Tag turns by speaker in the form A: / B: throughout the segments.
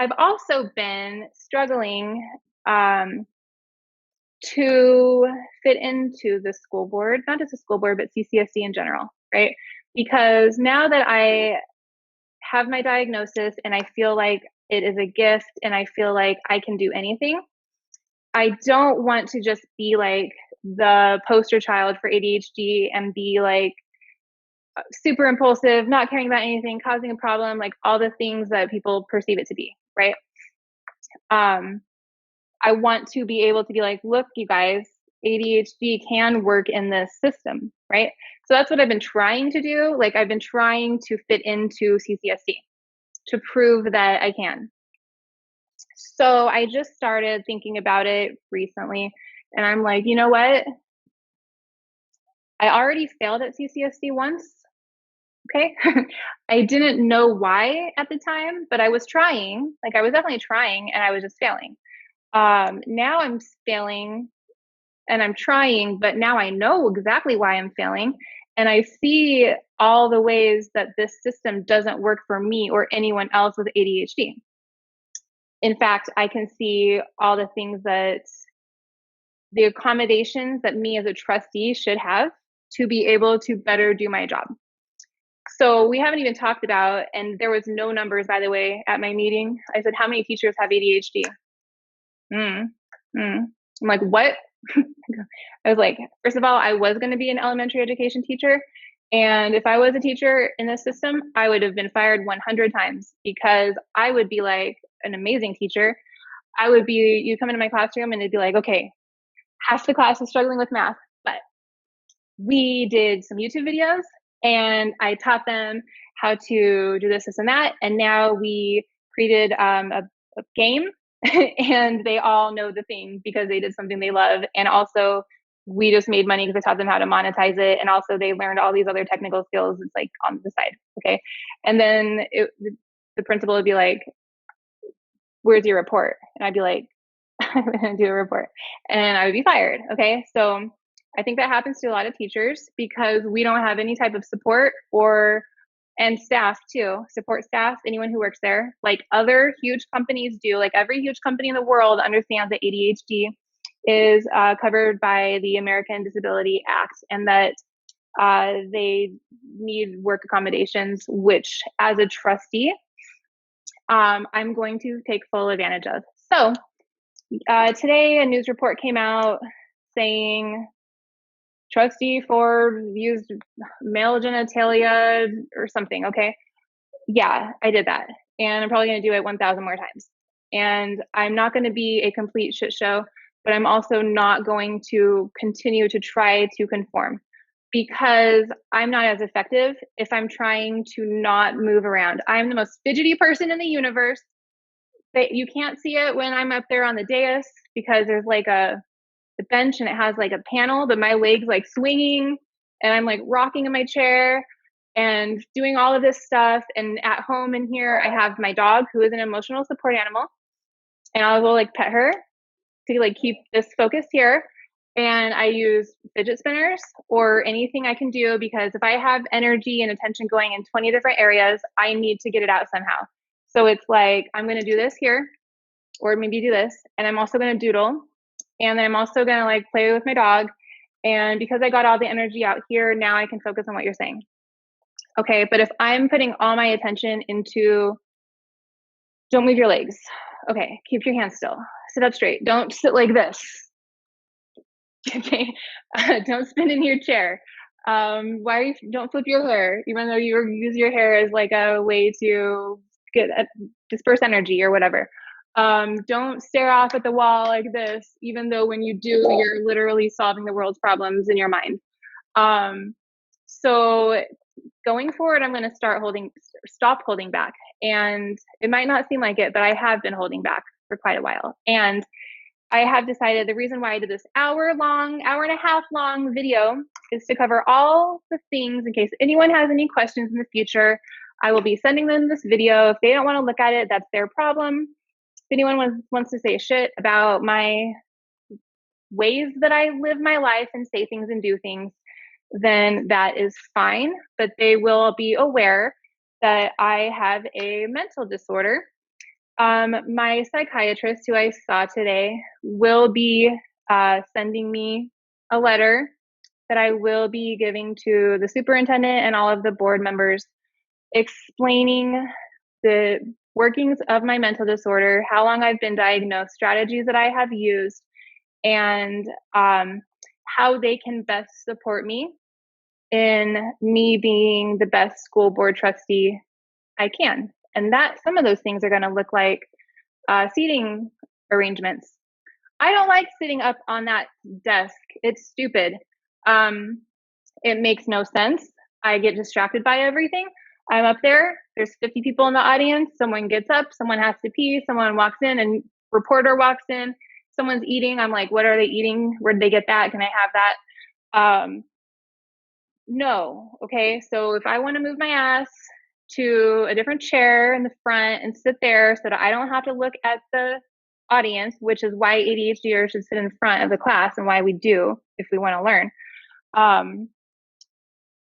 A: I've also been struggling to fit into the school board, not just the school board, but CCSC in general, right? Because now that I have my diagnosis and I feel like it is a gift and I feel like I can do anything, I don't want to just be like the poster child for ADHD and be like super impulsive, not caring about anything, causing a problem, like all the things that people perceive it to be, right? Um, I want to be able to be like, look, you guys, ADHD can work in this system, right? So that's what I've been trying to do. Like, I've been trying to fit into CCSC to prove that I can. So I just started thinking about it recently, and I'm like, you know what? I already failed at CCSC once. Okay. I didn't know why at the time, but I was trying. Like, I was definitely trying, and I was just failing. Now I'm failing and I'm trying, but now I know exactly why I'm failing. And I see all the ways that this system doesn't work for me or anyone else with ADHD. In fact, I can see all the things that the accommodations that me as a trustee should have to be able to better do my job. So we haven't even talked about, and there was no numbers, by the way, at my meeting. I said, how many teachers have ADHD? Mm, mm. I'm like, what? I was like, first of all, I was going to be an elementary education teacher. And if I was a teacher in this system, I would have been fired 100 times because I would be like an amazing teacher. I would be, you come into my classroom and it'd be like, okay, half the class is struggling with math, but we did some YouTube videos and I taught them how to do this, this, and that. And now we created a game and they all know the thing because they did something they love. And also, we just made money because I taught them how to monetize it. And also, they learned all these other technical skills. It's like on the side. Okay. And then the principal would be like, where's your report? And I'd be like, I'm going to do a report. And I would be fired. Okay. So I think that happens to a lot of teachers because we don't have any type of support and staff too, support staff, anyone who works there, like other huge companies do. Like every huge company in the world understands that ADHD is covered by the American Disability Act and that they need work accommodations, which as a trustee, I'm going to take full advantage of. So today a news report came out saying Trustee Ford used male genitalia or something. Okay. Yeah, I did that. And I'm probably going to do it 1,000 more times. And I'm not going to be a complete shit show, but I'm also not going to continue to try to conform because I'm not as effective if I'm trying to not move around. I'm the most fidgety person in the universe. You can't see it when I'm up there on the dais because there's like the bench and it has like a panel, but my legs like swinging and I'm like rocking in my chair and doing all of this stuff. And at home in here, I have my dog who is an emotional support animal, and I'll go like pet her to like keep this focus here. And I use fidget spinners or anything I can do because if I have energy and attention going in 20 different areas, I need to get it out somehow. So it's like, I'm going to do this here, or maybe do this. And I'm also going to doodle. And then I'm also going to like play with my dog. And because I got all the energy out here, now I can focus on what you're saying. Okay, but if I'm putting all my attention into don't move your legs. Okay, keep your hands still. Sit up straight. Don't sit like this. Okay, don't spin in your chair. Don't flip your hair, even though you use your hair as like a way to disperse energy or whatever. Don't stare off at the wall like this, even though when you do, you're literally solving the world's problems in your mind. So going forward, I'm going to stop holding back. And it might not seem like it, but I have been holding back for quite a while. And I have decided the reason why I did this hour and a half long video is to cover all the things in case anyone has any questions in the future. I will be sending them this video. If they don't want to look at it, that's their problem. If anyone wants to say shit about my ways that I live my life and say things and do things, then that is fine. But they will be aware that I have a mental disorder My psychiatrist, who I saw today, will be sending me a letter that I will be giving to the superintendent and all of the board members, explaining the workings of my mental disorder, how long I've been diagnosed, strategies that I have used, and how they can best support me in me being the best school board trustee I can. And that some of those things are going to look like seating arrangements. I don't like sitting up on that desk. It's stupid. It makes no sense. I get distracted by everything. I'm up there. There's 50 people in the audience. Someone gets up. Someone has to pee. Someone walks in, and reporter walks in. Someone's eating. I'm like, what are they eating? Where did they get that? Can I have that? No. Okay. So if I want to move my ass to a different chair in the front and sit there so that I don't have to look at the audience, which is why ADHDers should sit in front of the class and why we do if we want to learn.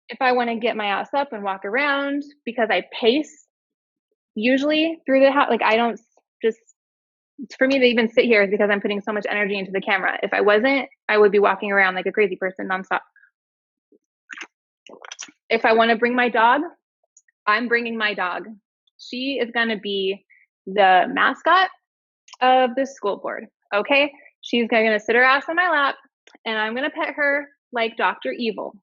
A: If I want to get my ass up and walk around, because I pace usually through the house, like I don't just, for me to even sit here is because I'm putting so much energy into the camera. If I wasn't, I would be walking around like a crazy person nonstop. If I want to bring my dog, I'm bringing my dog. She is going to be the mascot of the school board. Okay. She's going to sit her ass on my lap, and I'm going to pet her like Dr. Evil.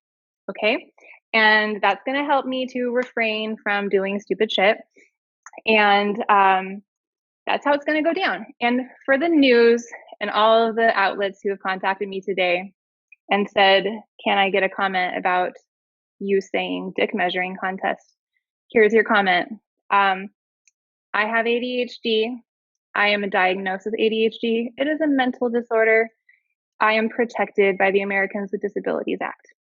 A: Okay. And that's going to help me to refrain from doing stupid shit. And that's how it's going to go down. And for the news and all of the outlets who have contacted me today and said, can I get a comment about you saying dick measuring contest? Here's your comment. I have ADHD. I am diagnosed with ADHD. It is a mental disorder. I am protected by the Americans with Disabilities Act.